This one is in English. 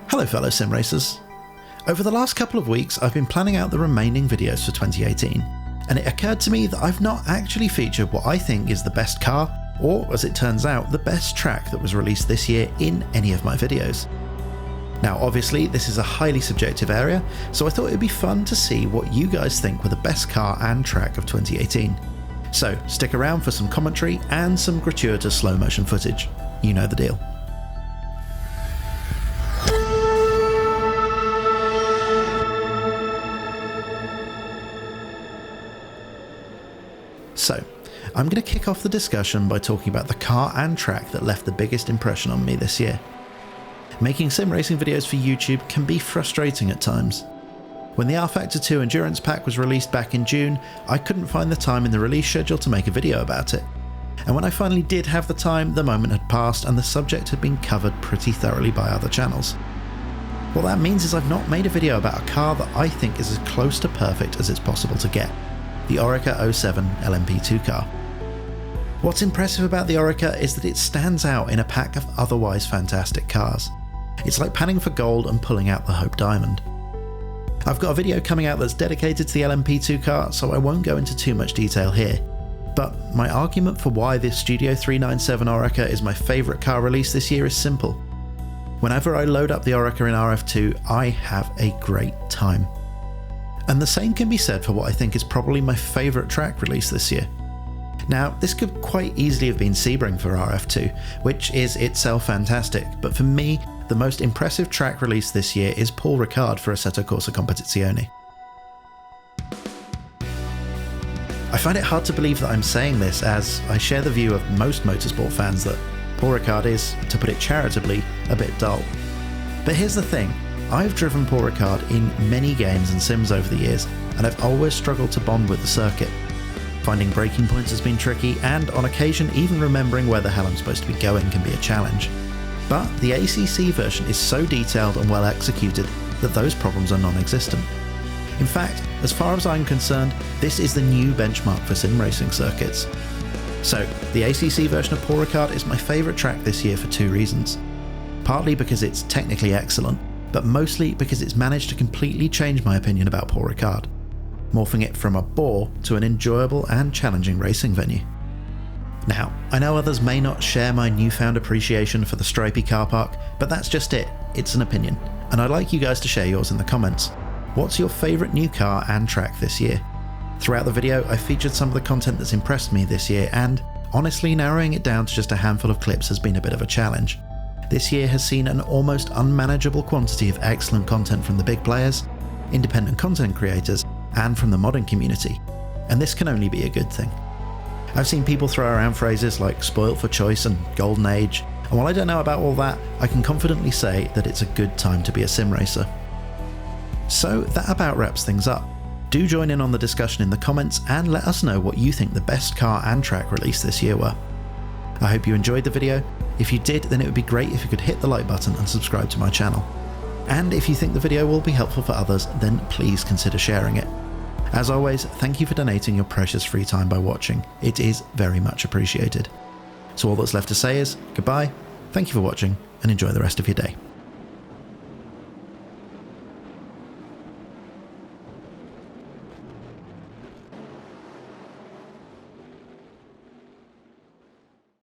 Hello fellow sim racers. Over the last couple of weeks I've been planning out the remaining videos for 2018, and it occurred to me that I've not actually featured what I think is the best car, or as it turns out, the best track that was released this year in any of my videos. Now obviously this is a highly subjective area, so I thought it'd be fun to see what you guys think were the best car and track of 2018. So stick around for some commentary and some gratuitous slow motion footage. You know the deal. So, I'm going to kick off the discussion by talking about the car and track that left the biggest impression on me this year. Making sim racing videos for YouTube can be frustrating at times. When the rFactor 2 Endurance Pack was released back in June, I couldn't find the time in the release schedule to make a video about it. And when I finally did have the time, the moment had passed and the subject had been covered pretty thoroughly by other channels. What that means is I've not made a video about a car that I think is as close to perfect as it's possible to get. The Oreca 07 LMP2 car. What's impressive about the Oreca is that it stands out in a pack of otherwise fantastic cars. It's like panning for gold and pulling out the Hope Diamond. I've got a video coming out that's dedicated to the LMP2 car, so I won't go into too much detail here. But my argument for why this Studio 397 Oreca is my favourite car release this year is simple. Whenever I load up the Oreca in RF2, I have a great time. And the same can be said for what I think is probably my favourite track release this year. Now, this could quite easily have been Sebring for RF2, which is itself fantastic, but for me, the most impressive track release this year is Paul Ricard for Assetto Corsa Competizione. I find it hard to believe that I'm saying this, as I share the view of most motorsport fans that Paul Ricard is, to put it charitably, a bit dull. But here's the thing. I've driven Paul Ricard in many games and sims over the years, and I've always struggled to bond with the circuit. Finding braking points has been tricky, and on occasion even remembering where the hell I'm supposed to be going can be a challenge. But the ACC version is so detailed and well executed that those problems are non-existent. In fact, as far as I'm concerned, this is the new benchmark for sim racing circuits. So, the ACC version of Paul Ricard is my favourite track this year for two reasons. Partly because it's technically excellent, but mostly because it's managed to completely change my opinion about Paul Ricard, morphing it from a bore to an enjoyable and challenging racing venue. Now, I know others may not share my newfound appreciation for the stripy car park, but that's just it, it's an opinion, and I'd like you guys to share yours in the comments. What's your favourite new car and track this year? Throughout the video, I featured some of the content that's impressed me this year, and honestly, narrowing it down to just a handful of clips has been a bit of a challenge. This year has seen an almost unmanageable quantity of excellent content from the big players, independent content creators, and from the modding community, and this can only be a good thing. I've seen people throw around phrases like spoilt for choice and golden age, and while I don't know about all that, I can confidently say that it's a good time to be a sim racer. So that about wraps things up. Do join in on the discussion in the comments and let us know what you think the best car and track release this year were. I hope you enjoyed the video. If you did, then it would be great if you could hit the like button and subscribe to my channel. And if you think the video will be helpful for others, then please consider sharing it. As always, thank you for donating your precious free time by watching. It is very much appreciated. So all that's left to say is goodbye, thank you for watching, and enjoy the rest of your day.